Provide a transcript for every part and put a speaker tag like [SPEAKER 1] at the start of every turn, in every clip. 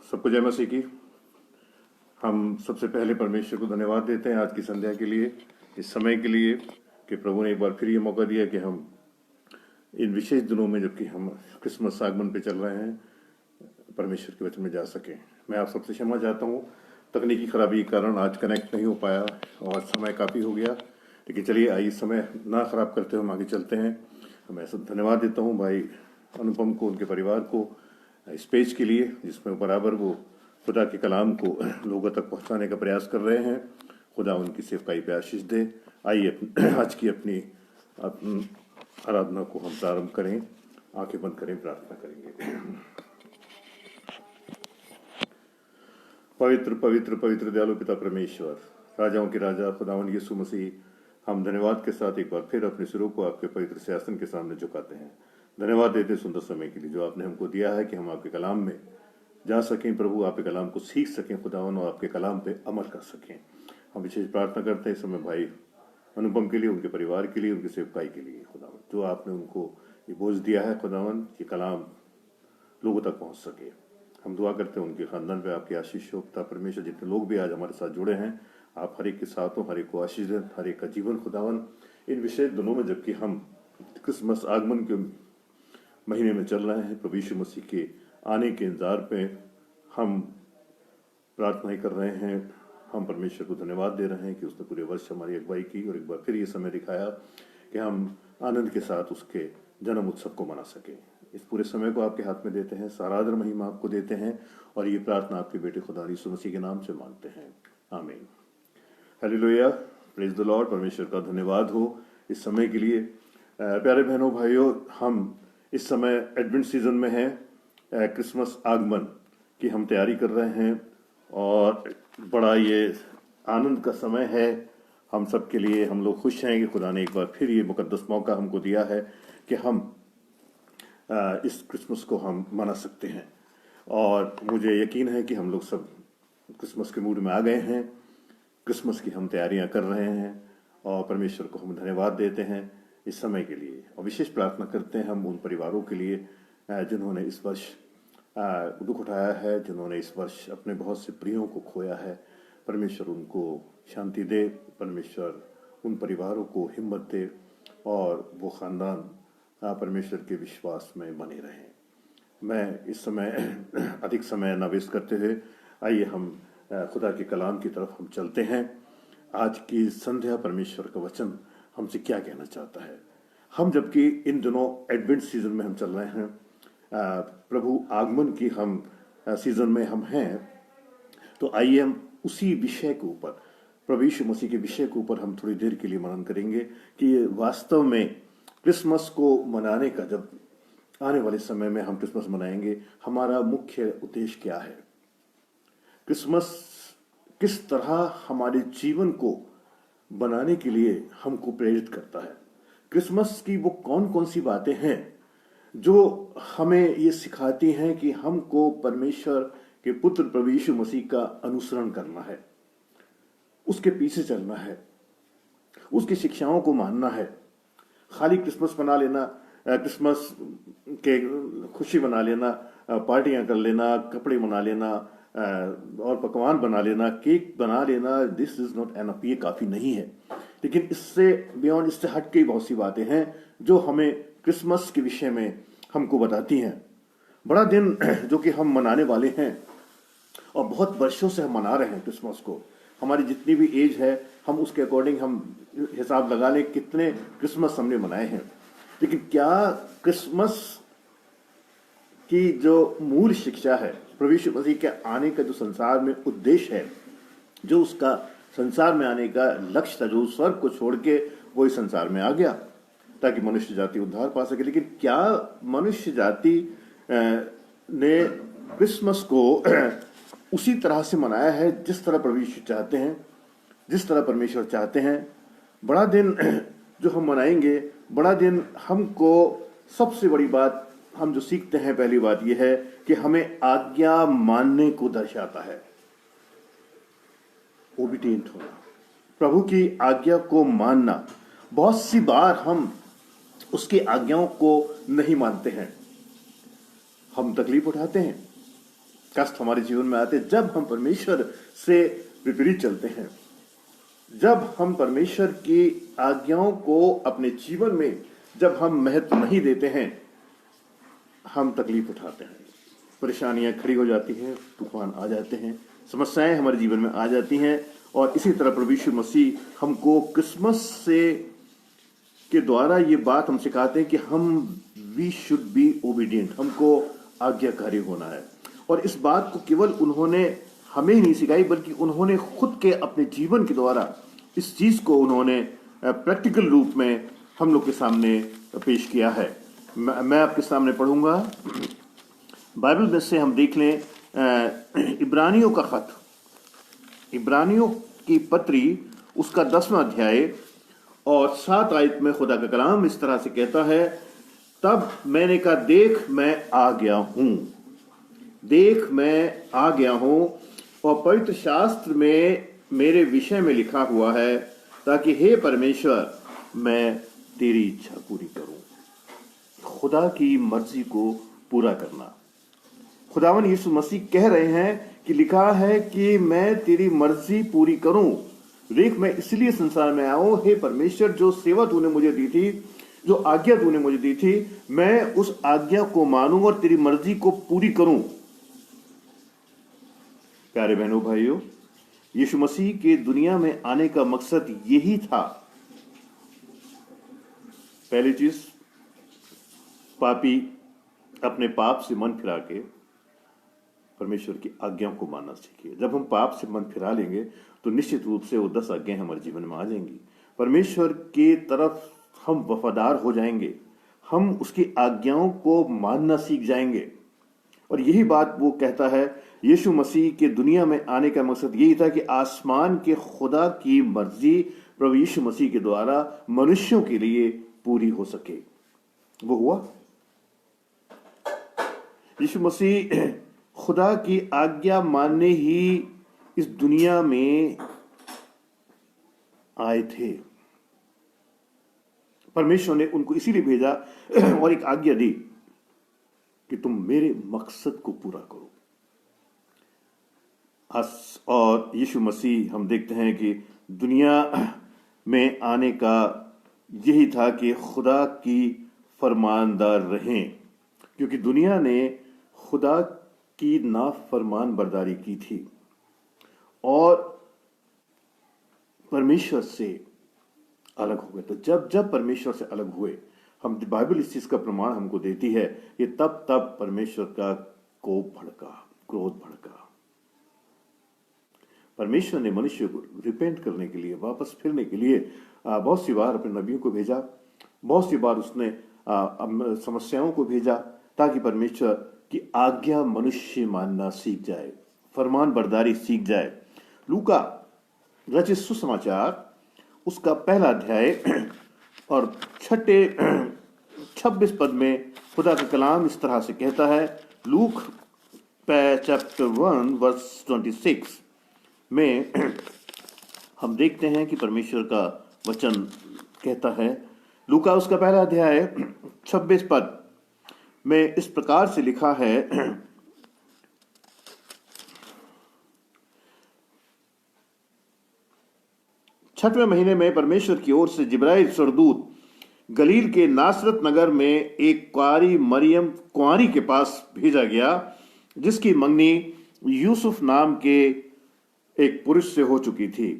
[SPEAKER 1] सबको जय मसीह की। हम सबसे पहले परमेश्वर को धन्यवाद देते हैं आज की संध्या के लिए, इस समय के लिए कि प्रभु ने एक बार फिर ये मौका दिया कि हम इन विशेष दिनों में, जबकि हम क्रिसमस आगमन पे चल रहे हैं, परमेश्वर के वचन में जा सकें। मैं आप सबसे क्षमा चाहता हूँ, तकनीकी खराबी के कारण आज कनेक्ट नहीं हो पाया और समय काफ़ी हो गया, लेकिन चलिए आइए समय ना खराब करते हुए हम आगे चलते हैं। मैं सब धन्यवाद देता हूँ भाई अनुपम को, उनके परिवार को इस पेज के लिए जिसमें बराबर वो खुदा के कलाम को लोगों तक पहुंचाने का प्रयास कर रहे हैं। खुदा उनकी सेवकाई पे आशीष दे। आइए आज की अपनी आराधना को हम प्रारंभ करें। आंखें बंद करें, प्रार्थना करेंगे। पवित्र पवित्र पवित्र दयालु पिता परमेश्वर, राजाओं के राजा खुदावंद यीशु मसीह, हम धन्यवाद के साथ एक बार फिर अपने सिरों को आपके पवित्र सिंहासन के सामने झुकाते हैं। धन्यवाद देते सुंदर समय के लिए जो आपने हमको दिया है कि हम आपके कलाम में जा सकें। प्रभु, आपके कलाम को सीख सकें खुदावन, और आपके कलाम पे अमल कर सकें। हम विशेष प्रार्थना करते हैं इस समय भाई अनुपम के लिए, उनके परिवार के लिए, उनकी सेवकाई के लिए खुदावन, जो आपने उनको ये बोझ दिया है खुदावन, ये कलाम लोगों तक पहुंच सके। हम दुआ करते हैं उनके खानदान पे आपकी आशीष हो। पिता परमेश्वर, जितने लोग भी आज हमारे साथ जुड़े हैं, आप हर एक के साथ हो, हर एक को आशीष दें, हर एक का जीवन खुदावन इन विशेष दिनों में, जबकि हम क्रिसमस आगमन के महीने में चल रहे हैं, प्रभु यीशु मसीह के आने के इंतजार पे हम प्रार्थनाएं कर रहे हैं। हम परमेश्वर को धन्यवाद दे रहे हैं कि उसने पूरे वर्ष हमारी अगुवाई की और एक बार फिर ये समय दिखाया कि हम आनंद के साथ उसके जन्म उत्सव को मना सकें। इस पूरे समय को आपके हाथ में देते हैं, सारा आदर महिमा आपको देते हैं और ये प्रार्थना आपके बेटे खुदा यीशु मसीह के नाम से मांगते हैं, आमीन। Hallelujah, praise the Lord. परमेश्वर का धन्यवाद हो इस समय के लिए। प्यारे बहनों भाइयों, हम इस समय एडवेंट सीजन में हैं, क्रिसमस आगमन की हम तैयारी कर रहे हैं और बड़ा ये आनंद का समय है हम सब के लिए। हम लोग खुश हैं कि खुदा ने एक बार फिर ये मुकद्दस मौका हमको दिया है कि हम इस क्रिसमस को हम मना सकते हैं। और मुझे यकीन है कि हम लोग सब क्रिसमस के मूड में आ गए हैं, क्रिसमस की हम तैयारियां कर रहे हैं और परमेश्वर को हम धन्यवाद देते हैं इस समय के लिए। और विशेष प्रार्थना करते हैं हम उन परिवारों के लिए जिन्होंने इस वर्ष दुख उठाया है, जिन्होंने इस वर्ष अपने बहुत से प्रियों को खोया है। परमेश्वर उनको शांति दे, परमेश्वर उन परिवारों को हिम्मत दे और वो ख़ानदान परमेश्वर के विश्वास में बने रहें। मैं इस समय अधिक समय न वेस्ट करते हुए आइए हम खुदा के कलाम की तरफ हम चलते हैं। आज की संध्या परमेश्वर का वचन हमसे क्या कहना चाहता है। हम जबकि इन दिनों एडवेंट सीजन में हम चल रहे हैं, प्रभु आगमन की हम सीजन में हम हैं, तो आइए हम उसी विषय के ऊपर, प्रभु यीशु मसीह के विषय के ऊपर हम थोड़ी देर के लिए मनन करेंगे कि वास्तव में क्रिसमस को मनाने का, जब आने वाले समय में हम क्रिसमस मनाएंगे, हमारा मुख्य उद्देश्य क्या है। क्रिसमस किस तरह हमारे जीवन को बनाने के लिए हमको प्रेरित करता है। क्रिसमस की वो कौन कौन सी बातें हैं जो हमें ये सिखाती हैं कि हमको परमेश्वर के पुत्र प्रभु यीशु मसीह का अनुसरण करना है, उसके पीछे चलना है, उसकी शिक्षाओं को मानना है। खाली क्रिसमस मना लेना, क्रिसमस के खुशी मना लेना, पार्टियां कर लेना, कपड़े मना लेना और पकवान बना लेना, केक बना लेना, दिस इज नॉट एनफ, ये काफी नहीं है। लेकिन इससे बियॉन्ड, इससे हट के बहुत सी बातें हैं जो हमें क्रिसमस के विषय में हमको बताती हैं। बड़ा दिन जो कि हम मनाने वाले हैं और बहुत वर्षों से हम मना रहे हैं क्रिसमस को। हमारी जितनी भी एज है, हम उसके अकॉर्डिंग हम हिसाब लगा लें कितने क्रिसमस हमने मनाए हैं। लेकिन क्या क्रिसमस की जो मूल शिक्षा है, प्रभु यीशु मसीह के आने का जो संसार में उद्देश्य है, जो उसका संसार में आने का लक्ष्य था, जो स्वर्ग को छोड़ के वो इस संसार में आ गया ताकि मनुष्य जाति उद्धार पा सके। लेकिन क्या मनुष्य जाति ने क्रिसमस को उसी तरह से मनाया है जिस तरह प्रभु यीशु चाहते हैं, जिस तरह परमेश्वर चाहते हैं। बड़ा दिन जो हम मनाएंगे, बड़ा दिन हमको सबसे बड़ी बात हम जो सीखते हैं, पहली बात यह है कि हमें आज्ञा मानने को दर्शाता है। ओबीडिएंट होना, प्रभु की आज्ञा को मानना। बहुत सी बार हम उसकी आज्ञाओं को नहीं मानते हैं, हम तकलीफ उठाते हैं, कष्ट हमारे जीवन में आते हैं जब हम परमेश्वर से विपरीत चलते हैं, जब हम परमेश्वर की आज्ञाओं को अपने जीवन में जब हम महत्व नहीं देते हैं, हम तकलीफ उठाते हैं, परेशानियां खड़ी हो जाती हैं, तूफान आ जाते हैं, समस्याएं हमारे जीवन में आ जाती हैं। और इसी तरह प्रभु यीशु मसीह हमको क्रिसमस से के द्वारा ये बात हम सिखाते हैं कि वी शुड बी ओबीडियंट, हमको आज्ञाकारी होना है। और इस बात को केवल उन्होंने हमें ही नहीं सिखाई, बल्कि उन्होंने खुद के अपने जीवन के द्वारा इस चीज को उन्होंने प्रैक्टिकल रूप में हम लोग के सामने पेश किया है। मैं आपके सामने पढ़ूंगा, बाइबल में से हम देख लें इब्रानियों का खत, इब्रानियों की पत्री, उसका 10वां अध्याय और 7 आयत में खुदा का कलाम इस तरह से कहता है, तब मैंने कहा देख मैं आ गया हूं, देख मैं आ गया हूं, और पवित्र शास्त्र में मेरे विषय में लिखा हुआ है, ताकि हे परमेश्वर मैं तेरी इच्छा पूरी करूं। खुदा की मर्जी को पूरा करना। खुदावन यीशु मसीह कह रहे हैं कि लिखा है कि मैं तेरी मर्जी पूरी करूं। देख मैं इसलिए संसार में आया हूं, हे परमेश्वर, जो सेवा तूने मुझे दी थी, जो आज्ञा तूने मुझे दी थी, मैं उस आज्ञा को मानूं और तेरी मर्जी को पूरी करूं। प्यारे बहनों भाइयों, यीशु मसीह के दुनिया में आने का मकसद यही था। पहली चीज, पापी अपने पाप से मन फिरा के परमेश्वर की आज्ञाओं को मानना सीखिए। जब हम पाप से मन फिरा लेंगे तो निश्चित रूप से वो 10 आज्ञाएं हमारे जीवन में आ जाएंगी। परमेश्वर की तरफ हम वफादार हो जाएंगे, हम उसकी आज्ञाओं को मानना सीख जाएंगे। और यही बात वो कहता है, यीशु मसीह के दुनिया में आने का मकसद यही था कि आसमान के खुदा की मर्जी प्रभु यीशु मसीह के द्वारा मनुष्यों के लिए पूरी हो सके। वो हुआ। यीशु मसीह खुदा की आज्ञा मानने ही इस दुनिया में आए थे। परमेश्वर ने उनको इसीलिए भेजा और एक आज्ञा दी कि तुम मेरे मकसद को पूरा करो। और यीशु मसीह हम देखते हैं कि दुनिया में आने का यही था कि खुदा की फरमानदार रहें, क्योंकि दुनिया ने खुदा की नाफरमान बरदारी की थी और परमेश्वर से अलग हो गए। तो जब जब परमेश्वर से अलग हुए, हम बाइबल इस चीज का प्रमाण हमको देती है कि तब तब परमेश्वर का कोप भड़का, क्रोध भड़का। परमेश्वर ने मनुष्य को रिपेंट करने के लिए, वापस फिरने के लिए बहुत सी बार अपने नबियों को भेजा, बहुत सी बार उसने समस्याओं को भेजा, ताकि परमेश्वर की आज्ञा मनुष्य मानना सीख जाए, फरमान बरदारी सीख जाए। लूका रचित सुसमाचार उसका 1 अध्याय और 26 पद में खुदा का कलाम इस तरह से कहता है। लूक चैप्टर 1 वर्स 26 में हम देखते हैं कि परमेश्वर का वचन कहता है, लूका उसका 1 अध्याय 26 पद में इस प्रकार से लिखा है, 6वें महीने में परमेश्वर की ओर से जिब्राइल स्वर्गदूत गलील के नासरत नगर में एक कुआरी मरियम कुआरी के पास भेजा गया, जिसकी मंगनी यूसुफ नाम के एक पुरुष से हो चुकी थी।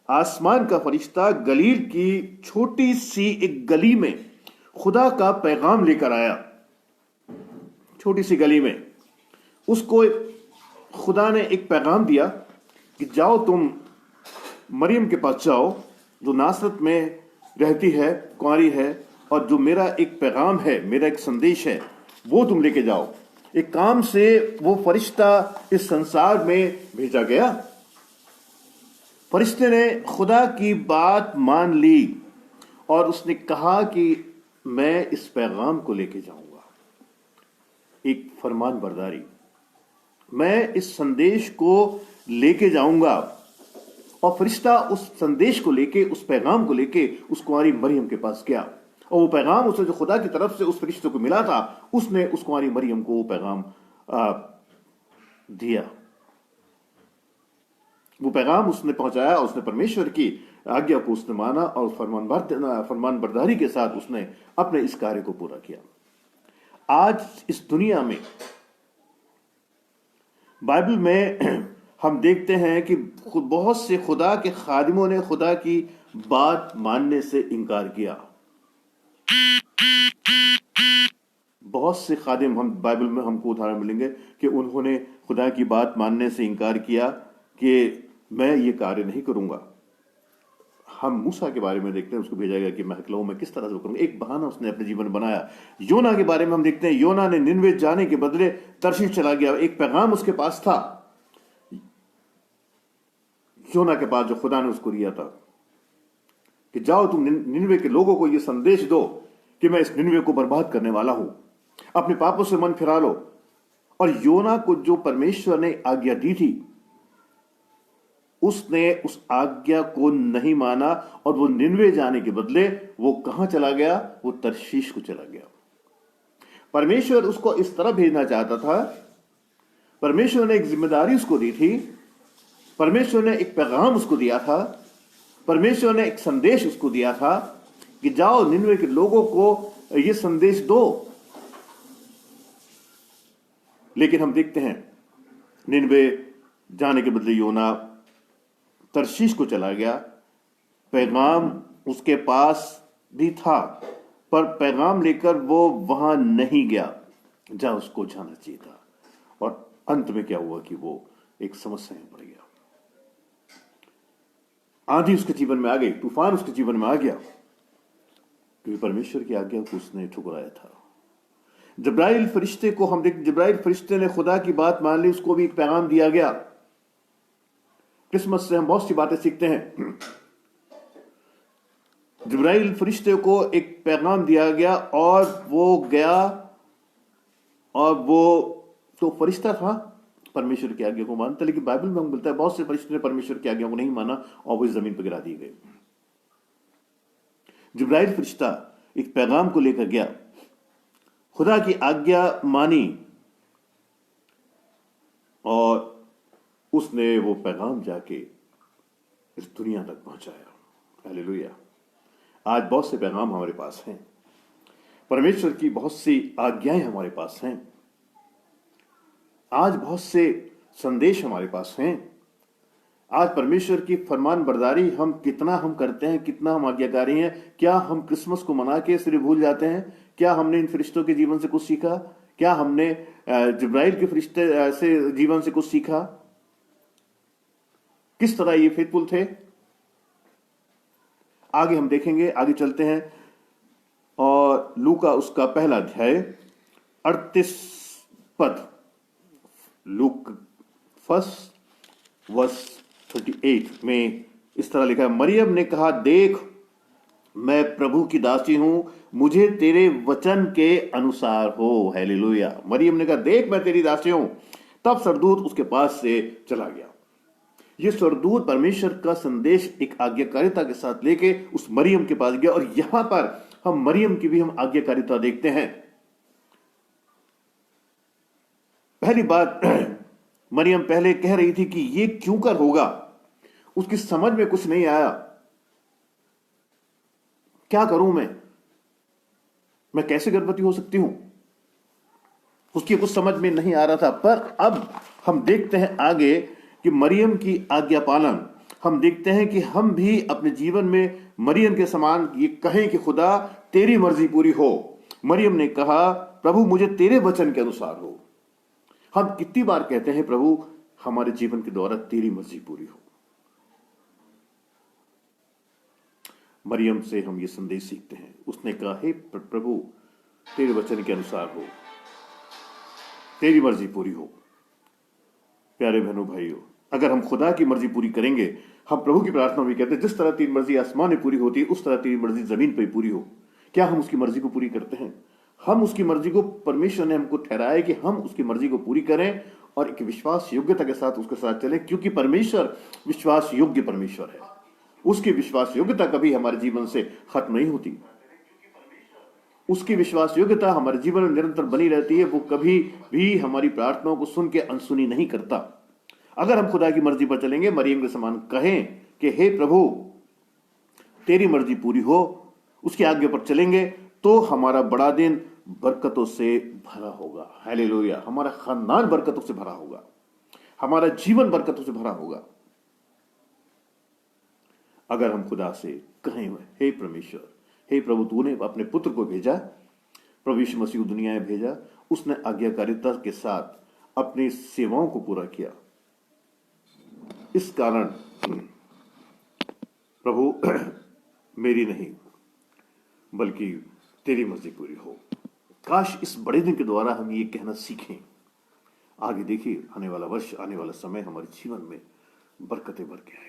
[SPEAKER 1] आसमान का फरिश्ता गलील की छोटी सी एक गली में खुदा का पैगाम लेकर आया। छोटी सी गली में उसको खुदा ने एक पैगाम दिया कि जाओ, तुम मरियम के पास जाओ, जो नासरत में रहती है, कुंवारी है, और जो मेरा एक पैगाम है, मेरा एक संदेश है, वो तुम लेके जाओ। एक काम से वो फरिश्ता इस संसार में भेजा गया। फरिश्ते ने खुदा की बात मान ली और उसने कहा कि मैं इस पैगाम को लेके जाऊंगा, एक फरमान बरदारी, मैं इस संदेश को लेके जाऊंगा। और फरिश्ता उस संदेश को लेके, उस पैगाम को लेके उस कुंवारी मरियम के पास गया, और वो पैगाम उसे जो खुदा की तरफ से उस फरिश्ते को मिला था, उसने उस कुंवारी मरियम को वो पैगाम दिया, वो पैगाम उसने पहुंचाया, उसने परमेश्वर की आज्ञा को उसने माना और फरमान बरदारी के साथ उसने अपने इस कार्य को पूरा किया। आज इस दुनिया में बाइबल में हम देखते हैं कि बहुत से खुदा के खादिमों ने खुदा की बात मानने से इनकार किया। बहुत से खादिम हम बाइबल में हमको उदाहरण मिलेंगे कि उन्होंने खुदा की बात मानने से इनकार किया कि मैं ये कार्य नहीं करूंगा। हम मूसा के बारे में देखते हैं, उसको भेजा गया कि मैं हकलाऊं, मैं किस तरह से करूंगा। एक बहाना उसने अपने जीवन में बनाया। योना के बारे में हम देखते हैं, योना ने निनवे जाने के बदले तर्शीश चला गया। एक पैगाम उसके पास था, योना के पास, जो खुदा ने उसको दिया था कि जाओ तुम निनवे के लोगों को यह संदेश दो कि मैं इस निनवे को बर्बाद करने वाला हूं, अपने पापों से मन फिरा लो। और योना को जो परमेश्वर ने आज्ञा दी थी, उसने उस आज्ञा को नहीं माना और वो निनवे जाने के बदले वो कहां चला गया? वो तर्शीश को चला गया। परमेश्वर उसको इस तरह भेजना चाहता था, परमेश्वर ने एक जिम्मेदारी उसको दी थी, परमेश्वर ने एक पैगाम उसको दिया था, परमेश्वर ने एक संदेश उसको दिया था कि जाओ निनवे के लोगों को ये संदेश दो। लेकिन हम देखते हैं निनवे जाने के बदले योना तर्शीश को चला गया। पैगाम उसके पास भी था, पर पैगाम लेकर वो वहां नहीं गया जहां उसको जाना चाहिए था। और अंत में क्या हुआ कि वो एक समस्या में पड़ गया। आंधी उसके जीवन में आ गई, तूफान उसके जीवन में आ गया, क्योंकि परमेश्वर की आज्ञा को उसने ठुकराया था। जिब्राइल फरिश्ते को हम देखते, जिब्राइल फरिश्ते ने खुदा की बात मान ली, उसको भी एक पैगाम दिया गया। क्रिसमस से हम बहुत सी बातें सीखते हैं। जिब्राइल फरिश्ते को एक पैगाम दिया गया और वो गया, और वो तो फरिश्ता था, परमेश्वर की आज्ञा को मानता। लेकिन बाइबल में हम मिलता है बहुत से फरिश्ते ने परमेश्वर की आज्ञा को नहीं माना और वो इस जमीन पर गिरा दिए गए। जिब्राइल फरिश्ता एक पैगाम को लेकर गया, खुदा की आज्ञा मानी और उसने वो पैगाम जाके इस दुनिया तक पहुंचाया। हालेलुया। आज बहुत से पैगाम हमारे पास हैं, परमेश्वर की बहुत सी आज्ञाएं हमारे पास हैं, आज बहुत से संदेश हमारे पास हैं। आज परमेश्वर की फरमान बरदारी हम कितना करते हैं, कितना हम आज्ञाकारी हैं। क्या हम क्रिसमस को मना के सिर्फ भूल जाते हैं? क्या हमने इन फरिश्तों के जीवन से कुछ सीखा? क्या हमने जिब्राइल के फरिश्ते से जीवन से कुछ सीखा? किस तरह ये फेथफुल थे? आगे हम देखेंगे, आगे चलते हैं। और लूका उसका पहला अध्याय 38 पद, लूक 1:38 में इस तरह लिखा है, मरियम ने कहा, देख मैं प्रभु की दासी हूं, मुझे तेरे वचन के अनुसार हो। हालेलुया। मरियम ने कहा, देख मैं तेरी दासी हूं। तब सरदूत उसके पास से चला गया। ये सरदूत परमेश्वर का संदेश एक आज्ञाकारिता के साथ लेके उस मरियम के पास गया। और यहां पर हम मरियम की भी हम आज्ञाकारिता देखते हैं। पहली बात, मरियम पहले कह रही थी कि ये क्यों कर होगा, उसकी समझ में कुछ नहीं आया। क्या करूं मैं कैसे गर्भवती हो सकती हूं, उसकी कुछ समझ में नहीं आ रहा था। पर अब हम देखते हैं आगे कि मरियम की आज्ञा पालन, हम देखते हैं कि हम भी अपने जीवन में मरियम के समान ये कहें कि खुदा तेरी मर्जी पूरी हो। मरियम ने कहा, प्रभु मुझे तेरे वचन के अनुसार हो। हम कितनी बार कहते हैं, प्रभु हमारे जीवन के द्वारा तेरी मर्जी पूरी हो। मरियम से हम ये संदेश सीखते हैं। उसने कहा, हे प्रभु तेरे वचन के अनुसार हो, तेरी मर्जी पूरी हो। प्यारे बहनों भाइयों, अगर हम खुदा की मर्जी पूरी करेंगे, हम प्रभु की प्रार्थना भी कहते हैं, जिस तरह तेरी मर्जी आसमान में पूरी होती है, उस तरह तेरी मर्जी जमीन पर पूरी हो। क्या हम उसकी मर्जी को पूरी करते हैं? हम उसकी मर्जी को, परमेश्वर ने हमको ठहराया कि हम उसकी मर्जी को पूरी करें और एक विश्वास योग्यता के साथ उसके साथ चलें, क्योंकि परमेश्वर विश्वास योग्य परमेश्वर है। उसकी विश्वास योग्यता कभी हमारे जीवन से खत्म नहीं होती। उसकी विश्वास योग्यता हमारे जीवन में निरंतर बनी रहती है। वो कभी भी हमारी प्रार्थनाओं को सुन के अनसुनी नहीं करता। अगर हम खुदा की मर्जी पर चलेंगे, मरियम के समान कहें कि हे प्रभु तेरी मर्जी पूरी हो, उसकी आज्ञा पर चलेंगे, तो हमारा बड़ा दिन बरकतों से भरा होगा। हालेलुया। हमारा खानदान बरकतों से भरा होगा, हमारा जीवन बरकतों से भरा होगा। अगर हम खुदा से कहें, हे परमेश्वर, हे प्रभु तूने अपने पुत्र को भेजा, प्रभु यीशु मसीह दुनिया में भेजा, उसने आज्ञाकारिता के साथ अपनी सेवाओं को पूरा किया। इस कारण प्रभु मेरी नहीं बल्कि तेरी मर्जी पूरी हो। काश इस बड़े दिन के द्वारा हम ये कहना सीखें। आगे देखिए, आने वाला वर्ष, आने वाला समय हमारे जीवन में बरकतें भर के आएगा।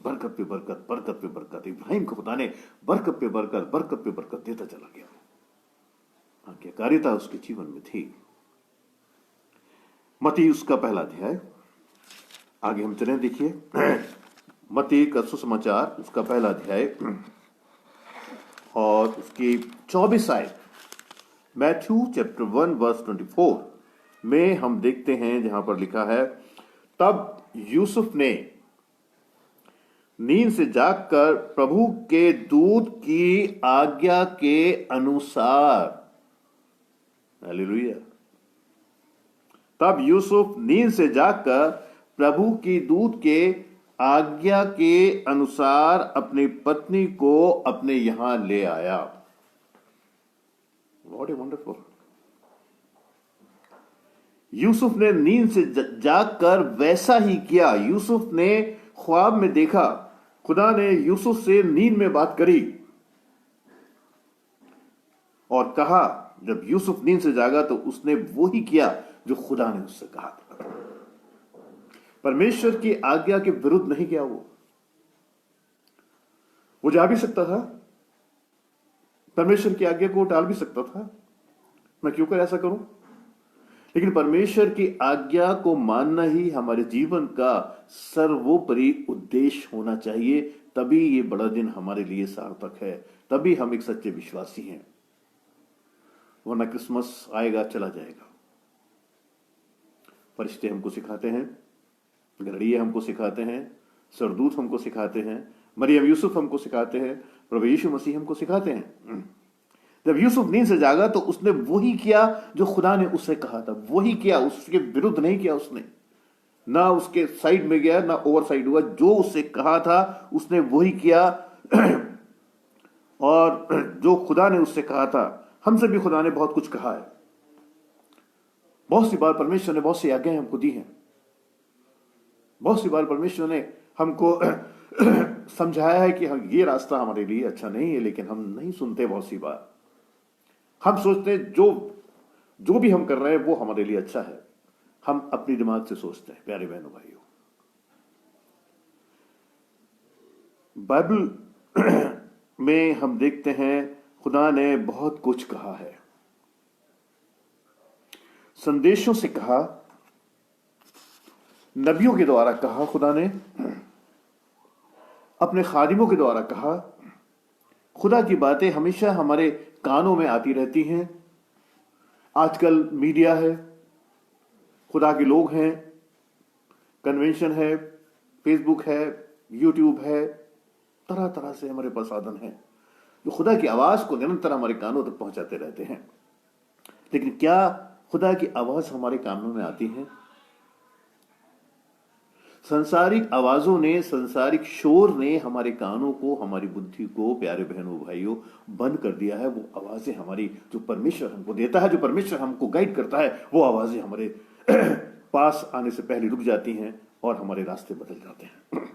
[SPEAKER 1] बरकत पे बरकत, बरकत पे बरकत। इब्राहिम को खुदा ने बरकत पे बरकत, बरकत पे बरकत देता चला गया। आज्ञाकारिता उसके जीवन में थी। मत्ती उसका पहला अध्याय, आगे हम चलें, देखिए मत्ती का सुसमाचार उसका पहला अध्याय और उसकी 24 आयत, मैथ्यू चैप्टर 1 वर्स 24 में हम देखते हैं, जहां पर लिखा है, तब यूसुफ ने नींद से जागकर प्रभु के दूत की आज्ञा के अनुसार, हालेलुया, तब यूसुफ नींद से जागकर प्रभु की दूत के आज्ञा के अनुसार अपनी पत्नी को अपने यहां ले आया। What a wonderful. यूसुफ ने नींद से जागकर वैसा ही किया। यूसुफ ने ख्वाब में देखा, खुदा ने यूसुफ से नींद में बात करी और कहा। जब यूसुफ नींद से जागा तो उसने वो ही किया जो खुदा ने उससे कहा था। परमेश्वर की आज्ञा के विरुद्ध नहीं किया। वो जा भी सकता था, परमेश्वर की आज्ञा को टाल भी सकता था, मैं क्यों कर ऐसा करूं। लेकिन परमेश्वर की आज्ञा को मानना ही हमारे जीवन का सर्वोपरि उद्देश्य होना चाहिए। तभी ये बड़ा दिन हमारे लिए सार्थक है, तभी हम एक सच्चे विश्वासी हैं। वरना क्रिसमस आएगा चला जाएगा। फरिश्ते हमको सिखाते हैं, घड़िये हमको सिखाते हैं, सरदूत हमको सिखाते हैं, मरियम यूसुफ हमको सिखाते हैं, प्रभु यीशु मसीह हमको सिखाते हैं। जब यूसुफ नींद से जागा तो उसने वही किया जो खुदा ने उससे कहा था, वही किया, उसके विरुद्ध नहीं किया। उसने ना उसके साइड में गया ना ओवर साइड हुआ, जो उससे कहा था उसने वही किया। और जो खुदा ने उससे कहा था, हमसे भी खुदा ने बहुत कुछ कहा है। बहुत सी बार परमेश्वर ने बहुत सी आज्ञाएं हमको दी हैं। बहुत सी बार परमेश्वर ने हमको समझाया है कि ये रास्ता हमारे लिए अच्छा नहीं है, लेकिन हम नहीं सुनते। बहुत सी बार हम सोचते हैं जो भी हम कर रहे हैं वो हमारे लिए अच्छा है। हम अपनी दिमाग से सोचते हैं। प्यारे बहनों भाइयों, बाइबल में हम देखते हैं खुदा ने बहुत कुछ कहा है। संदेशों से कहा, नबियों के द्वारा कहा, खुदा ने अपने खादिमों के द्वारा कहा। खुदा की बातें हमेशा हमारे कानों में आती रहती हैं। आजकल मीडिया है, खुदा के लोग हैं, कन्वेंशन है, फेसबुक है, यूट्यूब है, तरह तरह से हमारे पास साधन हैं जो खुदा की आवाज को निरंतर हमारे कानों तक पहुंचाते रहते हैं। लेकिन क्या खुदा की आवाज हमारे कानों में आती है? संसारिक आवाजों ने, संसारिक शोर ने हमारे कानों को, हमारी बुद्धि को, प्यारे बहनों भाइयों, बंद कर दिया है। वो आवाजें हमारी, जो परमेश्वर हमको देता है, जो परमेश्वर हमको गाइड करता है, वो आवाजें हमारे पास आने से पहले रुक जाती हैं और हमारे रास्ते बदल जाते हैं।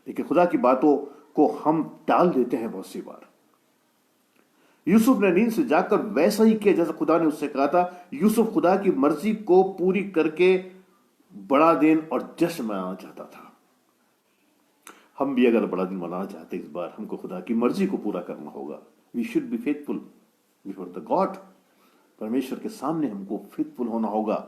[SPEAKER 1] लेकिन खुदा की बातों को हम टाल देते हैं बहुत सी बार। यूसुफ ने नींद से जाकर वैसा ही किया जैसा खुदा ने उससे कहा था। यूसुफ खुदा की मर्जी को पूरी करके बड़ा दिन और जश्न मनाना चाहता था। हम भी अगर बड़ा दिन मनाना चाहते, इस बार हमको खुदा की मर्जी को पूरा करना होगा। We should be faithful before the God. परमेश्वर के सामने हमको फेथफुल होना होगा।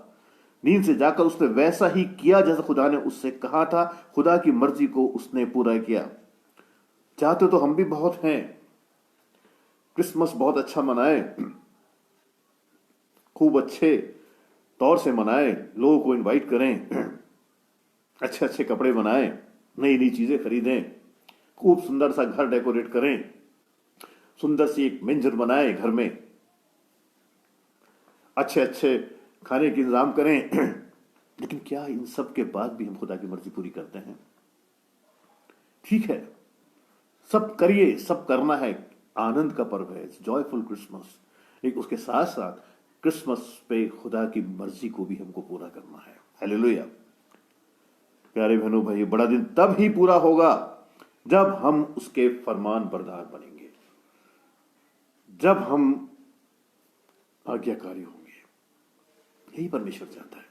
[SPEAKER 1] नींद से जाकर उसने वैसा ही किया जैसा खुदा ने उससे कहा था। खुदा की मर्जी को उसने पूरा किया। चाहते तो हम भी बहुत हैं। क्रिसमस बहुत अच्छा मनाएं, खूब अच्छे तौर से मनाएं, लोगों को इनवाइट करें, अच्छे अच्छे कपड़े बनाएं, नई नई चीजें खरीदें, खूब सुंदर सा घर डेकोरेट करें, सुंदर सी एक मंजर बनाएं घर में, अच्छे अच्छे खाने के इंतजाम करें। लेकिन क्या इन सब के बाद भी हम खुदा की मर्जी पूरी करते हैं? ठीक है, सब करिए, सब करना है, आनंद का पर्व है, जॉयफुल क्रिसमस। लेकिन उसके साथ साथ क्रिसमस पे खुदा की मर्जी को भी हमको पूरा करना है। हालेलुया। प्यारे बहनों भाई, बड़ा दिन तब ही पूरा होगा जब हम उसके फरमान बरदार बनेंगे, जब हम आज्ञाकारी होंगे। यही परमेश्वर चाहता है,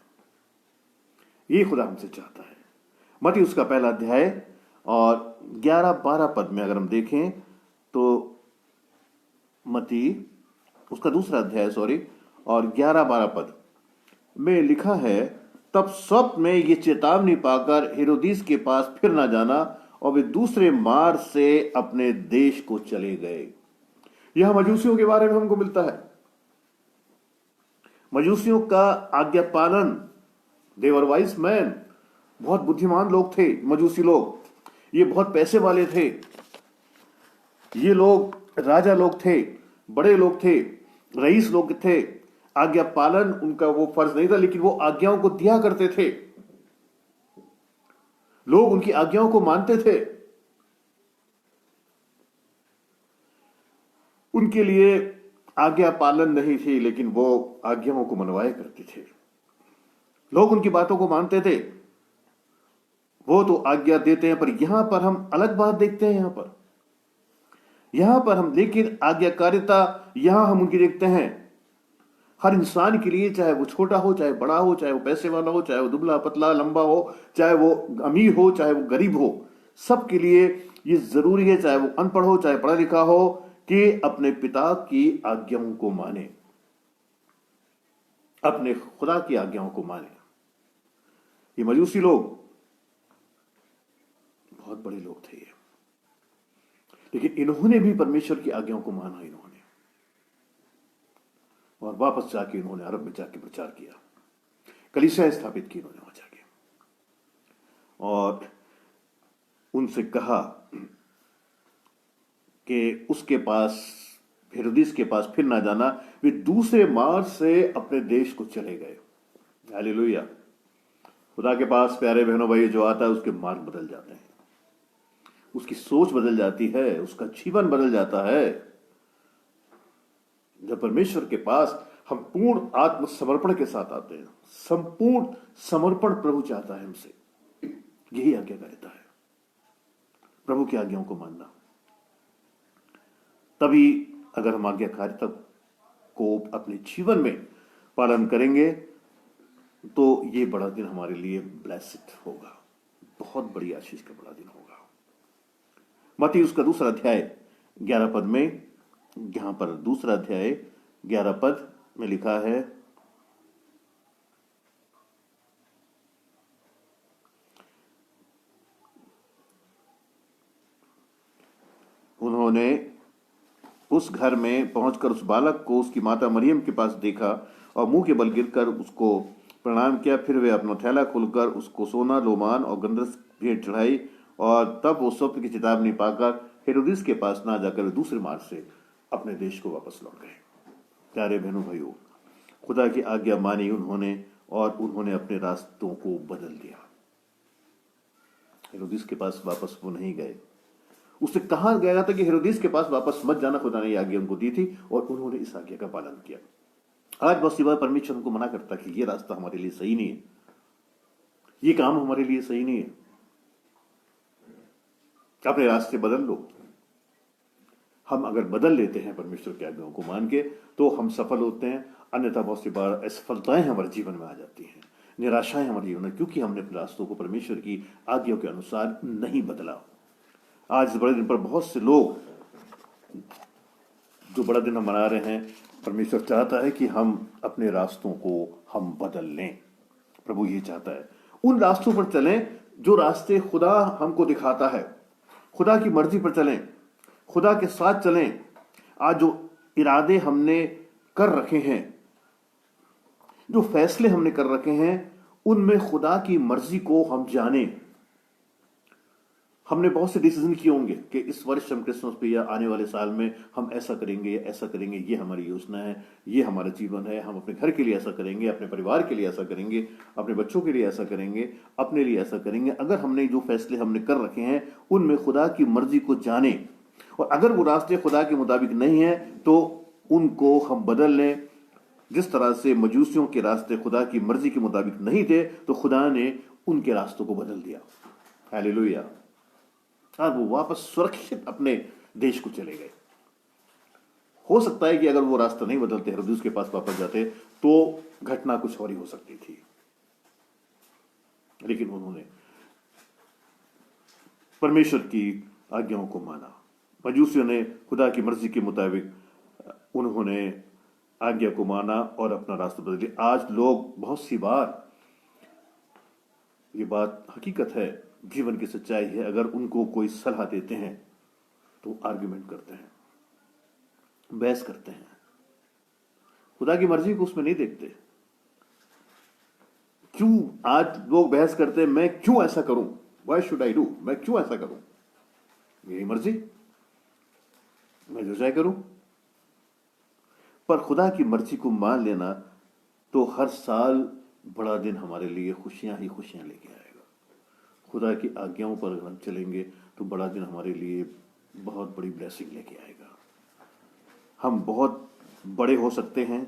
[SPEAKER 1] यही खुदा हमसे चाहता है। मत्ती उसका पहला अध्याय और 11-12 पद में अगर हम देखें तो मत्ती उसका दूसरा अध्याय और 11-12 पद में लिखा है, तब स्वप्न में ये चेतावनी पाकर हेरोदिस के पास फिर ना जाना, और वे दूसरे मार्ग से अपने देश को चले गए। यह मजूसियों के बारे में हमको मिलता है। मजूसियों का आज्ञा पालन, देवर वाइस मैन, बहुत बुद्धिमान लोग थे मजूसी लोग। ये बहुत पैसे वाले थे, ये लोग राजा लोग थे, बड़े लोग थे, रईस लोग थे। आज्ञा पालन उनका वो फर्ज नहीं था, लेकिन वो आज्ञाओं को दिया करते थे। लोग उनकी आज्ञाओं को मानते थे। उनके लिए आज्ञा पालन नहीं थी, लेकिन वो आज्ञाओं को मनवाया करते थे। लोग उनकी बातों को मानते थे। वो तो आज्ञा देते हैं, पर यहां पर हम अलग बात देखते हैं। यहां पर हम लेकिन आज्ञाकारिता यहां हम उनकी देखते हैं हर इंसान के लिए, चाहे वो छोटा हो, चाहे बड़ा हो, चाहे वो पैसे वाला हो, चाहे वो दुबला पतला लंबा हो, चाहे वो अमीर हो, चाहे वो गरीब हो, सबके लिए ये जरूरी है, चाहे वो अनपढ़ हो, चाहे पढ़ा लिखा हो, कि अपने पिता की आज्ञाओं को माने, अपने खुदा की आज्ञाओं को माने। ये मजूसी लोग बहुत बड़े लोग थे, लेकिन इन्होंने भी परमेश्वर की आज्ञाओं को माना इन्होंने, और वापस जाके इन्होंने अरब में जाके प्रचार किया, कलीसिया स्थापित की इन्होंने वहां जाके, और उनसे कहा कि उसके पास, हेरोदिस के पास फिर ना जाना, वे दूसरे मार्ग से अपने देश को चले गए। हालेलुया। खुदा के पास प्यारे बहनों भाई जो आता है, उसके मार्ग बदल जाते हैं, उसकी सोच बदल जाती है, उसका जीवन बदल जाता है। जब परमेश्वर के पास हम पूर्ण आत्मसमर्पण के साथ आते हैं, संपूर्ण समर्पण प्रभु चाहता है हमसे। यही आज्ञाकारिता है, प्रभु की आज्ञाओं को मानना। तभी अगर हम आज्ञाकारिता को अपने जीवन में पालन करेंगे तो ये बड़ा दिन हमारे लिए ब्लेस्ड होगा, बहुत बड़ी आशीष का बड़ा दिन होगा। मत्ती उसका दूसरा अध्याय 11 पद में, यहां पर दूसरा अध्याय 11 पद में लिखा है, उन्होंने उस घर में पहुंचकर उस बालक को उसकी माता मरियम के पास देखा और मुंह के बल गिरकर उसको प्रणाम किया। फिर वे अपना थैला खोलकर उसको सोना, लोमान और गंधरस भेंट चढ़ाई, और तब वो स्वप्न की चेतावनी पाकर हेरोदिस के पास ना जाकर वे दूसरे मार्ग से अपने देश को वापस लौट गए। प्यारे बहनों भाइयों, खुदा की आज्ञा मानी उन्होंने, और उन्होंने अपने रास्तों को बदल दिया। हेरोदिस के पास वापस वो नहीं गए। उससे कहा गया था कि हेरोदिस के पास वापस मत जाना, खुदा ने आज्ञा उनको दी थी, और उन्होंने इस आज्ञा का पालन किया। आज बहुत सी बार परमेश्वर उनको मना करता कि ये रास्ता हमारे लिए सही नहीं है, ये काम हमारे लिए सही नहीं है, अपने रास्ते बदल लो। हम अगर बदल लेते हैं परमेश्वर की आज्ञाओं को मान के, तो हम सफल होते हैं। अन्यथा बहुत सी बार असफलताएं हमारे जीवन में आ जाती हैं, निराशाएं हमारे जीवन में, क्योंकि हमने अपने रास्तों को परमेश्वर की आज्ञाओं के अनुसार नहीं बदला। आज इस बड़े दिन पर बहुत से लोग जो बड़ा दिन हम मना रहे हैं, परमेश्वर चाहता है कि हम अपने रास्तों को हम बदल लें। प्रभु ये चाहता है उन रास्तों पर चलें जो रास्ते खुदा हमको दिखाता है, खुदा की मर्जी पर चलें, खुदा के साथ चलें,
[SPEAKER 2] आज जो इरादे हमने कर रखे हैं, जो फैसले हमने कर रखे हैं, उनमें खुदा की मर्जी को हम जाने। हमने बहुत से डिसीजन किए होंगे कि इस वर्ष हम क्रिसमस पे या आने वाले साल में हम ऐसा करेंगे या ऐसा करेंगे, ये हमारी योजना है, ये हमारा जीवन है, हम अपने घर के लिए ऐसा करेंगे, अपने परिवार के लिए ऐसा करेंगे, अपने बच्चों के लिए ऐसा करेंगे, अपने लिए ऐसा करेंगे। अगर हमने जो फैसले हमने कर रखे हैं उनमें खुदा की मर्जी को जाने, और अगर वो रास्ते खुदा के मुताबिक नहीं है तो उनको हम बदल लें। जिस तरह से मजूसियों के रास्ते खुदा की मर्जी के मुताबिक नहीं थे तो खुदा ने उनके रास्तों को बदल दिया। हालेलुया। और वो वापस सुरक्षित अपने देश को चले गए। हो सकता है कि अगर वो रास्ता नहीं बदलते, हेरोदेस के पास वापस जाते, तो घटना कुछ और ही हो सकती थी। लेकिन उन्होंने परमेश्वर की आज्ञाओं को माना। मजूसियों ने खुदा की मर्जी के मुताबिक उन्होंने आज्ञा को माना और अपना रास्ता बदल दिया। आज लोग बहुत सी बार, ये बात हकीकत है, जीवन की सच्चाई है, अगर उनको कोई सलाह देते हैं तो आर्ग्यूमेंट करते हैं, बहस करते हैं, खुदा की मर्जी को उसमें नहीं देखते। क्यों आज लोग बहस करते हैं, मैं क्यों ऐसा करूं, व्हाई शुड आई डू, मैं क्यों ऐसा करूं, मेरी मर्जी, मैं जो चाहे करूं। पर खुदा की मर्जी को मान लेना तो हर साल बड़ा दिन हमारे लिए खुशियां ही खुशियां लेके आएगा। खुदा की आज्ञाओं पर अगर हम चलेंगे तो बड़ा दिन हमारे लिए बहुत बड़ी ब्लेसिंग लेके आएगा। हम बहुत बड़े हो सकते हैं,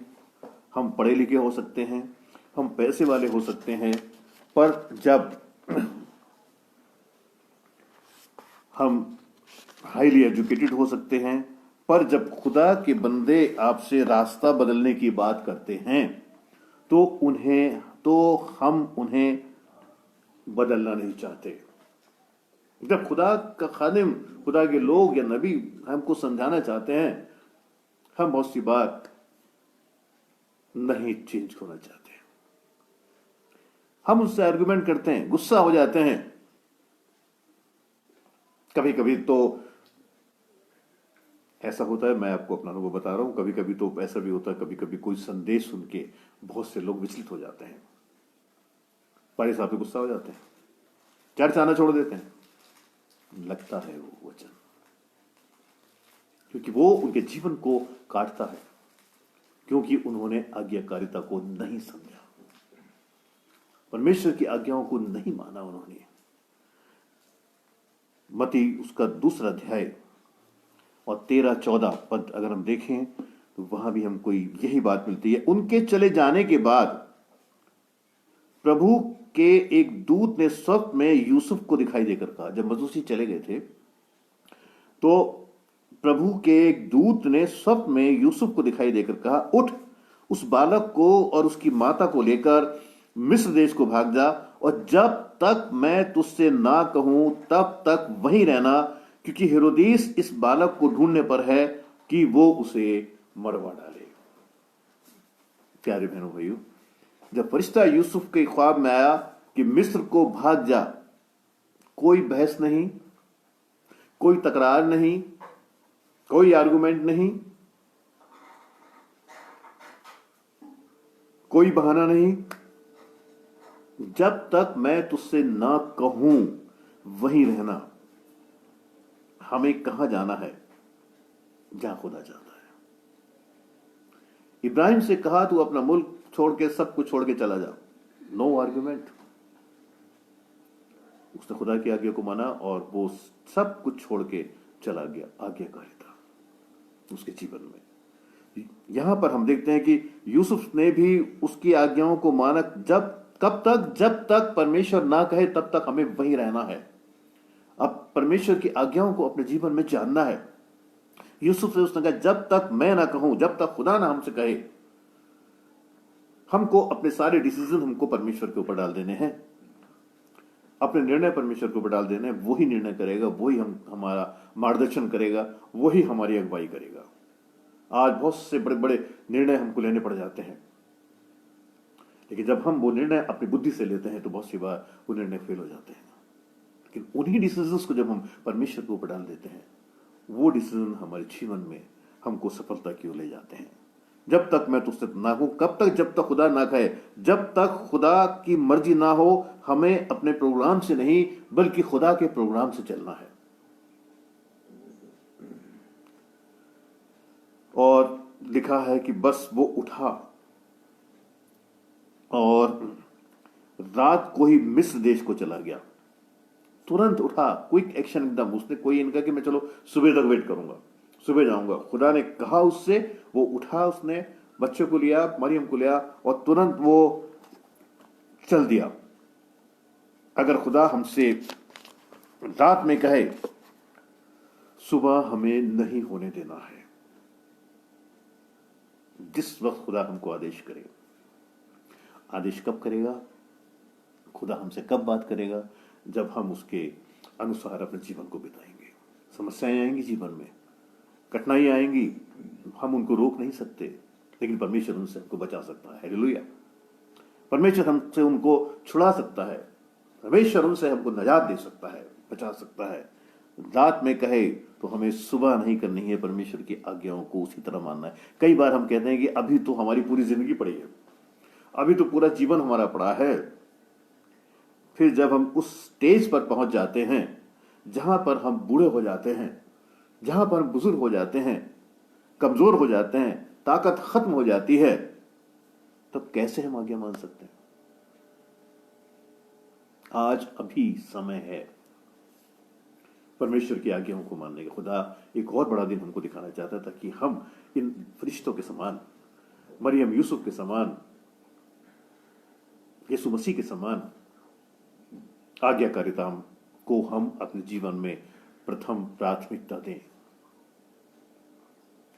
[SPEAKER 2] हम पढ़े लिखे हो सकते हैं, हम पैसे वाले हो सकते हैं, पर जब हम हाईली एजुकेटेड हो सकते हैं, पर जब खुदा के बंदे आपसे रास्ता बदलने की बात करते हैं तो हम उन्हें बदलना नहीं चाहते। जब खुदा का खादिम, खुदा के लोग या नबी हमको समझाना चाहते हैं, हम बहुत सी बात नहीं चेंज होना चाहते। हम उससे आर्गुमेंट करते हैं, गुस्सा हो जाते हैं। कभी कभी तो ऐसा होता है, मैं आपको अपना अनुभव बता रहा हूं, कभी कभी तो ऐसा भी होता है, कभी कभी कोई संदेश सुन के बहुत से लोग विचलित हो जाते हैं, बड़े साहब पे गुस्सा हो जाते हैं, चर्च आना छोड़ देते हैं। लगता है वो वचन, क्योंकि वो उनके जीवन को काटता है, क्योंकि उन्होंने आज्ञाकारिता को नहीं समझा, परमेश्वर की आज्ञाओं को नहीं माना उन्होंने। मती उसका 2 अध्याय और 13-14 पद अगर हम देखें तो वहां भी हमको यही बात मिलती है। उनके चले जाने के बाद प्रभु के एक दूत ने स्वप्न में यूसुफ को दिखाई देकर कहा, जब मजूसी चले गए थे तो प्रभु के एक दूत ने स्वप्न में यूसुफ को दिखाई देकर कहा, उठ, उस बालक को और उसकी माता को लेकर मिस्र देश को भाग जा, और जब तक मैं तुझसे ना कहूं तब तक वहीं रहना, क्योंकि हेरोदेस इस बालक को ढूंढने पर है कि वो उसे मरवा डाले। प्यारे बहनों भाइयों, जब फरिश्ता यूसुफ के ख्वाब में आया कि मिस्र को भाग जा, कोई बहस नहीं, कोई तकरार नहीं, कोई आर्गुमेंट नहीं, कोई बहाना नहीं, जब तक मैं तुझसे ना कहूं वहीं रहना। हमें कहां जाना है? जहां खुदा जाता है। इब्राहिम से कहा, तू अपना मुल्क छोड़ के, सब कुछ छोड़ के चला जा। No argument. उसने खुदा की आज्ञा को माना और वो सब कुछ छोड़ के चला गया। आज्ञाकारिता उसके जीवन में। यहां पर हम देखते हैं कि यूसुफ ने भी उसकी आज्ञाओं को माना। कब तक? जब तक परमेश्वर ना कहे तब तक हमें वहीं रहना है। अब परमेश्वर की आज्ञाओं को अपने जीवन में जानना है। यूसुफ से उसने कहा, जब तक मैं ना कहूं, जब तक खुदा ना हमसे कहे। हमको अपने सारे डिसीजन हमको परमेश्वर के ऊपर डाल देने हैं, अपने निर्णय परमेश्वर के ऊपर डाल देने हैं। वही निर्णय करेगा, वही हमारा मार्गदर्शन करेगा, वही हमारी अगुवाई करेगा। आज बहुत से बड़े बड़े निर्णय हमको लेने पड़ जाते हैं, लेकिन जब हम वो निर्णय अपनी बुद्धि से लेते हैं तो बहुत सी बार वो निर्णय फेल हो जाते हैं। लेकिन उन्हीं डिसीजंस को जब हम परमेश्वर के ऊपर डाल देते हैं, वो डिसीजन हमारे जीवन में हमको सफलता की ओर ले जाते हैं। जब तक मैं तुझसे ना हूं, कब तक? जब तक खुदा ना कहे, जब तक खुदा की मर्जी ना हो। हमें अपने प्रोग्राम से नहीं बल्कि खुदा के प्रोग्राम से चलना है। और लिखा है कि बस वो उठा और रात को ही मिस्र देश को चला गया। तुरंत उठा, क्विक एक्शन एकदम। उसने कोई इनका कि मैं चलो सुबह तक वेट करूंगा, सुबह जाऊंगा। खुदा ने कहा उससे, वो उठा, उसने बच्चे को लिया, मरियम को लिया और तुरंत वो चल दिया। अगर खुदा हमसे रात में कहे सुबह हमें नहीं होने देना है। जिस वक्त खुदा हमको आदेश करे, आदेश कब करेगा? खुदा हमसे कब बात करेगा? जब हम उसके अनुसार अपने जीवन को बिताएंगे। समस्याएं आएंगी जीवन में, कठिनाई आएंगी, हम उनको रोक नहीं सकते, लेकिन परमेश्वर उनसे हमको बचा सकता है। हालेलुया। परमेश्वर हमसे उनको छुड़ा सकता है, परमेश्वर उनसे हमको निजात दे सकता है, बचा सकता है। रात में कहे तो हमें सुबह नहीं करनी है, परमेश्वर की आज्ञाओं को उसी तरह मानना है। कई बार हम कहते हैं कि अभी तो हमारी पूरी जिंदगी पड़ी है, अभी तो पूरा जीवन हमारा पड़ा है। फिर जब हम उस स्टेज पर पहुंच जाते हैं जहां पर हम बूढ़े हो जाते हैं, जहां पर हम बुजुर्ग हो जाते हैं, कमजोर हो जाते हैं, ताकत खत्म हो जाती है, तब कैसे हम आज्ञा मान सकते हैं? आज अभी समय है परमेश्वर की आज्ञाओं को मानने का। खुदा एक और बड़ा दिन हमको दिखाना चाहता था कि हम इन फरिश्तों के समान, मरियम यूसुफ के समान, यीशु मसीह के समान आज्ञाकारिता को हम अपने जीवन में प्रथम प्राथमिकता दें।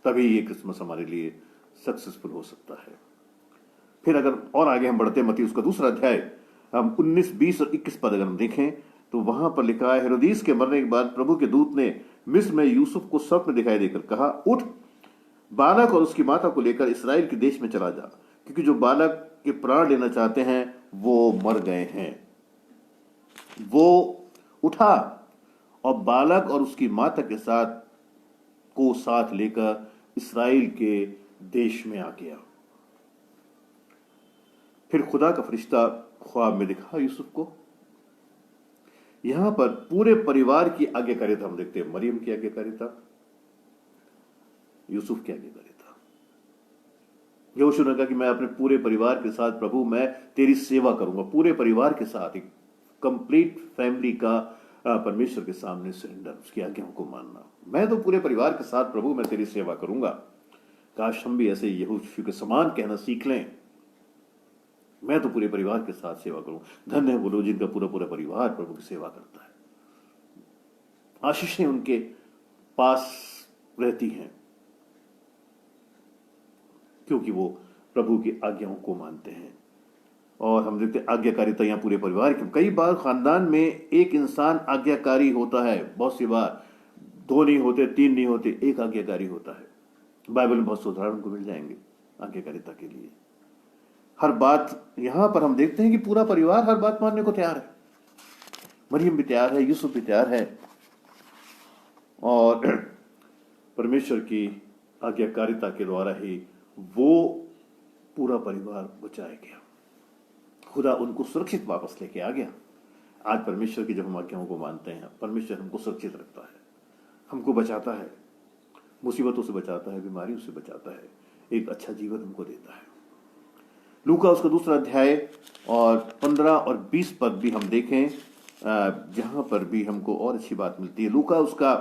[SPEAKER 2] तभी ये क्रिसमस हमारे लिए सक्सेसफुल हो सकता है। फिर अगर और आगे हम बढ़ते हैं, मत्ती उसका दूसरा अध्याय, हम 19, 20 और 21 पद अगर हम देखें तो वहां पर लिखा है, हेरोदीस के मरने के बाद प्रभु के दूत ने मिस्र में यूसुफ को स्वप्न में दिखाई देकर कहा, उठ, बालक और उसकी माता को लेकर इस्राएल के देश में चला जा, क्योंकि जो बालक के प्राण लेना चाहते हैं वो मर गए हैं। वो उठा और बालक और उसकी माता के साथ लेकर इस्राएल के देश में आ गया। फिर खुदा का फरिश्ता ख्वाब में दिखा यूसुफ को। यहां पर पूरे परिवार की आज्ञाकारिता हम देखते हैं। मरियम की आज्ञाकारिता, यूसुफ की आज्ञाकारिता। यहोशू ने कहा कि मैं अपने पूरे परिवार के साथ, प्रभु मैं तेरी सेवा करूंगा। पूरे परिवार के साथ, एक कंप्लीट फैमिली का परमेश्वर के सामने सरेंडर, उसकी आज्ञाओं को मानना। मैं तो पूरे परिवार के साथ प्रभु मैं तेरी सेवा करूंगा। काश हम भी ऐसे यहोशू के समान कहना सीख लें, मैं तो पूरे परिवार के साथ सेवा करूं। धन्य है वो लोग जिनका पूरा पूरा परिवार प्रभु की सेवा करता है। आशीषें उनके पास रहती हैं क्योंकि वो प्रभु की आज्ञाओं को मानते हैं। और हम देखते हैं आज्ञाकारिता यहाँ पूरे परिवार की। कई बार खानदान में एक इंसान आज्ञाकारी होता है, बहुत सी बार 2 नहीं होते, 3 नहीं होते, एक आज्ञाकारी होता है। बाइबल में बहुत से उदाहरण को मिल जाएंगे आज्ञाकारिता के लिए। हर बात यहां पर हम देखते हैं कि पूरा परिवार हर बात मानने को तैयार है। मरियम भी तैयार है, यूसुफ भी तैयार है, और परमेश्वर की आज्ञाकारिता के द्वारा ही वो पूरा परिवार बचाया गया। खुदा उनको सुरक्षित वापस लेके आ गया। आज परमेश्वर की जब हम आज्ञाओं को मानते हैं, परमेश्वर हमको सुरक्षित रखता है, हमको बचाता है, मुसीबतों से बचाता है, बीमारियों से बचाता है, एक अच्छा जीवन हमको देता है। लूका उसका दूसरा अध्याय और 15 और 20 पद भी हम देखें, जहां पर भी हमको और अच्छी बात मिलती है। लूका उसका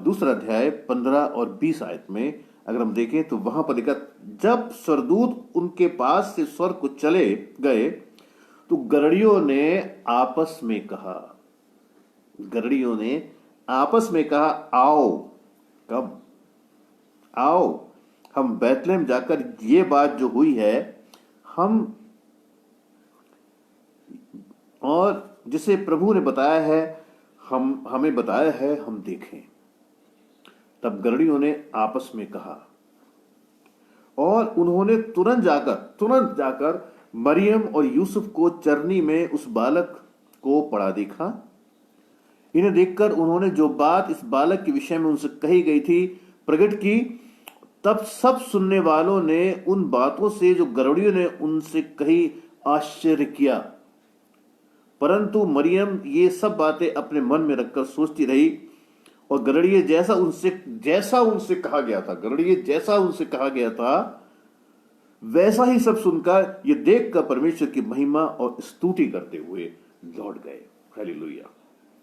[SPEAKER 2] दूसरा अध्याय 15 और 20 आयत में अगर हम देखें तो वहां पर लिखा, जब स्वर्गदूत उनके पास से स्वर्ग को चले गए तो गरड़ियों ने आपस में कहा, आओ, कब? आओ, हम बैतलहम जाकर ये बात जो हुई है और जिसे प्रभु ने बताया है, हमें बताया है, हम देखें। तब गरड़ियों ने आपस में कहा और उन्होंने तुरंत जाकर मरियम और यूसुफ को चरनी में उस बालक को पड़ा देखा। इन्हें देखकर उन्होंने जो बात इस बालक के विषय में उनसे कही गई थी प्रकट की, तब सब सुनने वालों ने उन बातों से जो गरुड़ियों ने उनसे कही आश्चर्य किया। परंतु मरियम ये सब बातें अपने मन में रखकर सोचती रही, और गरुड़िए जैसा उनसे कहा गया था, गरुड़िए जैसा उनसे कहा गया था वैसा ही सब सुनकर ये देखकर परमेश्वर की महिमा और स्तुति करते हुए लौट गए। हालेलुया।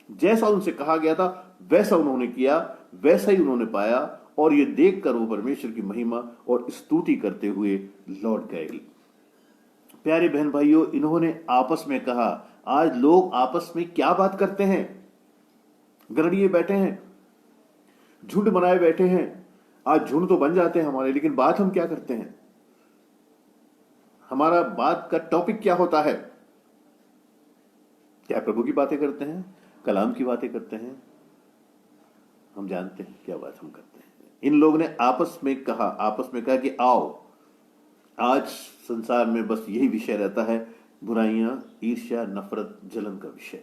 [SPEAKER 2] जैसा उनसे कहा गया था वैसा उन्होंने किया, वैसा ही उन्होंने पाया, और ये देखकर वो परमेश्वर की महिमा और स्तुति करते हुए लौट गए। प्यारे बहन भाइयों, इन्होंने आपस में कहा। आज लोग आपस में क्या बात करते हैं? गरड़िए बैठे हैं, झुंड बनाए बैठे हैं। आज झुंड तो बन जाते हैं हमारे, लेकिन बात हम क्या करते हैं? हमारा बात का टॉपिक क्या होता है? क्या प्रभु की बातें करते हैं, कलाम की बातें करते हैं? हम जानते हैं क्या बात हम करते हैं। इन लोगों ने आपस में कहा कि आओ, आज संसार में बस यही विषय रहता है, बुराइयां, ईर्ष्या, नफरत, जलन का विषय।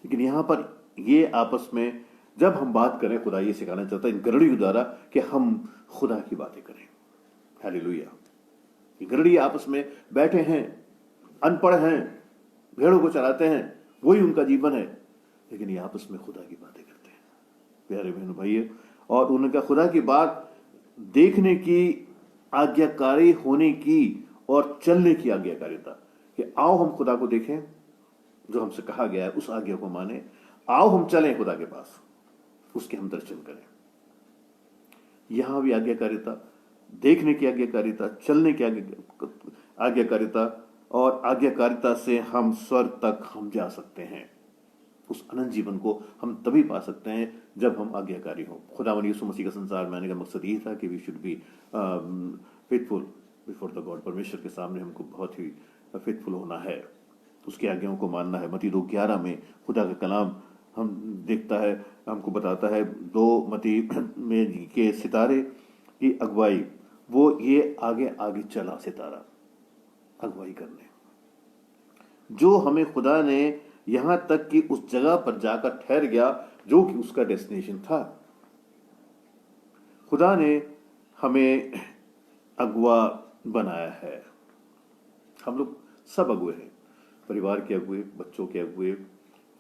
[SPEAKER 2] लेकिन यहां पर ये आपस में जब हम बात करें, खुदा ये सिखाना चाहता है इन गरुड़ियों द्वारा कि हम खुदा की बातें करें। हालेलुया। गरुड़ी आपस में बैठे हैं, अनपढ़ हैं, भेड़ों को चराते हैं, वही उनका जीवन है, लेकिन ये आपस में खुदा की बातें करते हैं। प्यारे बहनों भाइयों, और उनका खुदा की बात देखने की, आज्ञाकारी होने की और चलने की आज्ञाकारिता, कि आओ हम खुदा को देखें, जो हमसे कहा गया है उस आज्ञा को माने, आओ हम चलें खुदा के पास, उसके हम दर्शन करें। यहां भी आज्ञाकारिता, देखने की आज्ञाकारिता, चलने की आज्ञाकारिता, और आज्ञाकारिता से हम स्वर्ग तक हम जा सकते हैं। उस अनंत जीवन को हम तभी पा सकते हैं जब हम आज्ञाकारी हों। खुदावंद यीशु मसीह का संसार में आने का मकसद ये था कि we should be faithful before the God. परमेश्वर के सामने हमको बहुत ही फेथफुल होना है, उसकी आज्ञाओं को मानना है। मत्ती 2:11 में खुदा का कलाम हम देखता है, हमको बताता है 2 मत्ती में के सितारे की अगुवाई, वो ये आगे आगे चला सितारा अगुवाई करने, जो हमें खुदा ने यहां तक कि उस जगह पर जाकर ठहर गया जो कि उसका डेस्टिनेशन था। खुदा ने हमें अगुआ बनाया है। हम लोग सब अगुए हैं, परिवार के अगुए, बच्चों के अगुए,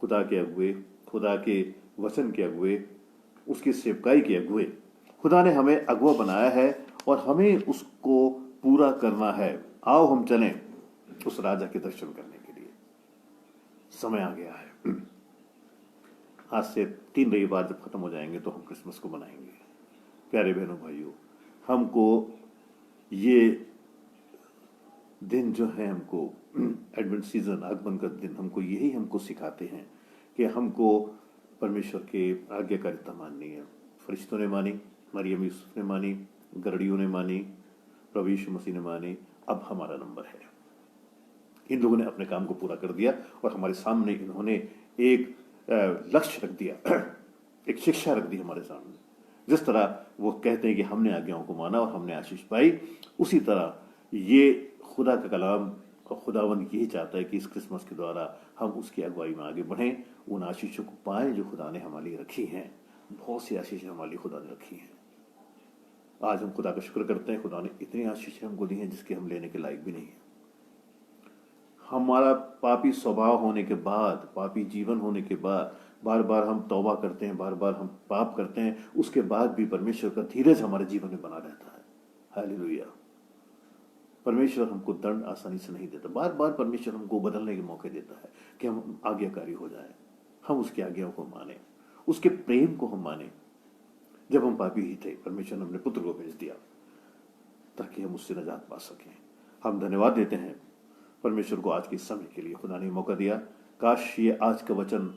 [SPEAKER 2] खुदा के अगुए, खुदा के वचन के अगुए, उसकी सेवकाई के अगुए। खुदा ने हमें अगुआ बनाया है और हमें उसको पूरा करना है। आओ हम चलें उस राजा के दर्शन करने के लिए। समय आ गया है। आज से 3 रविवार जब खत्म हो जाएंगे तो हम क्रिसमस को मनाएंगे। प्यारे बहनों भाइयों, हमको ये दिन जो है, हमको एडवेंट सीजन, आगमन का दिन, हमको यही हमको सिखाते हैं कि हमको परमेश्वर के आज्ञाकारिता माननी है। फरिश्तों ने मानी, मरियम यूसुफ ने मानी, गरुड़ियों ने मानी, प्रभु यीशु मसीह ने मानी। अब हमारा नंबर है। इन लोगों ने अपने काम को पूरा कर दिया और हमारे सामने इन्होंने एक लक्ष्य रख दिया, एक शिक्षा रख दी हमारे सामने। जिस तरह वो कहते हैं कि हमने आज्ञाओं को माना और हमने आशीष पाई, उसी तरह ये खुदा का कलाम और खुदावन यही चाहता है कि इस क्रिसमस के द्वारा हम उसकी अगुवाई में आगे बढ़ें, उन आशीषों को पाएं जो खुदा ने हमारे लिए रखी हैं। बहुत सी आशीषें हमारे लिए खुदा ने रखी हैं। आज हम खुदा का शुक्र करते हैं, खुदा ने इतनी आशीषें हमको दी हैं जिसके हम लेने के लायक भी नहीं है। हमारा पापी स्वभाव होने के बाद, पापी जीवन होने के बाद, बार बार हम तौबा करते हैं, बार बार हम पाप करते हैं, उसके बाद भी परमेश्वर का धीरज हमारे जीवन में बना रहता है। हालेलुया। परमेश्वर हमको दंड आसानी से नहीं देता। बार बार परमेश्वर हमको बदलने के मौके देता है कि हम आज्ञाकारी हो जाएं, हम उसकी आज्ञाओं को माने, उसके प्रेम को हम माने। जब हम पापी ही थे, परमेश्वर ने अपने पुत्र को भेज दिया ताकि हम उससे नजात पा सकें। हम धन्यवाद देते हैं परमेश्वर को आज के समय के लिए, खुदा ने मौका दिया। काश ये आज का वचन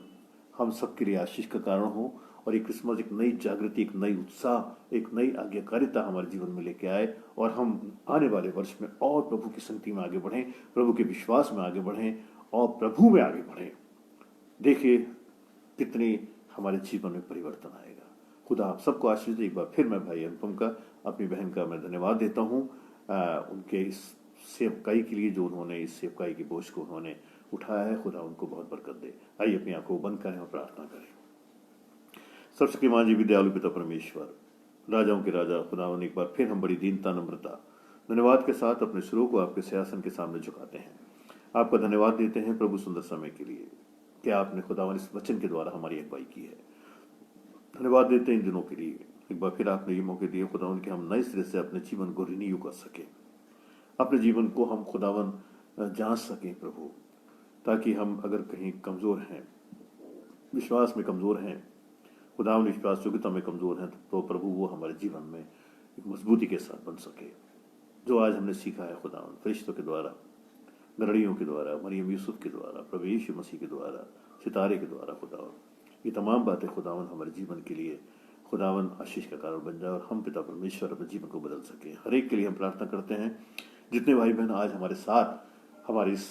[SPEAKER 2] हम सबके लिए आशीष का कारण हो और ये क्रिसमस एक नई जागृति, एक नई उत्साह, एक नई आज्ञाकारिता हमारे जीवन में लेके आए और हम आने वाले वर्ष में और प्रभु की संगति में आगे बढ़ें, प्रभु के विश्वास में आगे बढ़ें और प्रभु में आगे बढ़ें। देखिए कितनी हमारे जीवन में परिवर्तन आएगा। खुदा आप सबको आशीष दे। एक बार फिर मैं भाई अनुपम का, अपनी बहन का मैं धन्यवाद देता हूँ उनके इस सेवकाई के लिए, जो उन्होंने इस सेवकाई के बोझ को उन्होंने उठाया है। खुदा उनको बहुत बरकत दे। आइए अपनी आंखों को बंद करें और प्रार्थना करें। सर्वशक्तिमान जी, दयालु पिता परमेश्वर, राजाओं के राजा खुदावन, एक बार फिर हम बड़ी दीनता नम्रता धन्यवाद के साथ अपने सिरों को आपके सिंहासन के सामने झुकाते हैं। आपका धन्यवाद देते हैं प्रभु सुंदर समय के लिए कि आपने खुदावन इस वचन के द्वारा हमारी अगुवाई की है। धन्यवाद देते हैं इन दिनों के लिए, एक बार फिर आपने ये मौके दिए खुदावन कि हम नए सिरे से अपने जीवन को रिन्यू कर सकें, अपने जीवन को हम खुदावन जांच सकें प्रभु, ताकि हम अगर कहीं कमज़ोर हैं, विश्वास में कमज़ोर हैं, खुदावन विश्वास योग्यता में कमज़ोर हैं, तो प्रभु वो हमारे जीवन में एक मजबूती के साथ बन सके। जो आज हमने सीखा है खुदावन, फरिश्तों के द्वारा, गरड़ियों के द्वारा, मरियम यूसुफ के द्वारा, प्रभु यीशु मसीह के द्वारा, सितारे के द्वारा खुदावन, ये तमाम बातें खुदावन हमारे जीवन के लिए खुदावन आशीष का कारण बन जाए और हम पिता परमेश्वर अपने जीवन को बदल सके। हर एक के लिए हम प्रार्थना करते हैं। जितने भाई बहन आज हमारे साथ हमारी इस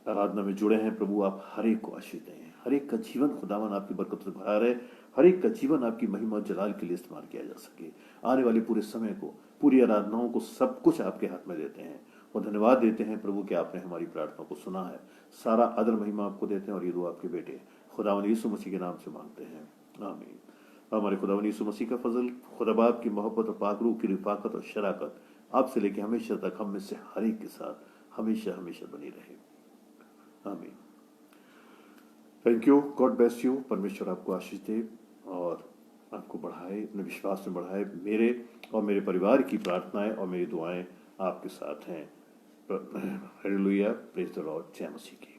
[SPEAKER 2] आराधना में जुड़े हैं प्रभु, आप हर एक को आशीष दें, हर एक का जीवन खुदावन आपकी बरकत से भरा रहे, हर एक का जीवन आपकी महिमा और जलाल के लिए इस्तेमाल किया जा सके। आने वाले पूरे समय को, पूरी आराधनाओं को, सब कुछ आपके हाथ में देते हैं और धन्यवाद देते हैं प्रभु कि आपने हमारी प्रार्थना को सुना है। सारा आदर महिमा आपको देते हैं और ये दुआ आपके बेटे खुदावन यीशु मसीह के नाम से मांगते हैं, आमीन। हमारे खुदावन यीशु मसीह का फजल, खुदा बाप की मोहब्बत और पाक रूह की रिफाकत और शराकत आपसे लेके हमेशा तक हम में से हर एक के साथ हमेशा हमेशा बनी रहे, आमीन। Thank you, God bless you. परमेश्वर आपको आशीष दे और आपको बढ़ाए, अपने विश्वास में बढ़ाए। मेरे और मेरे परिवार की प्रार्थनाएं और मेरी दुआएं आपके साथ हैं। हालेलुया, प्रेज द लॉर्ड, जय मसीह की।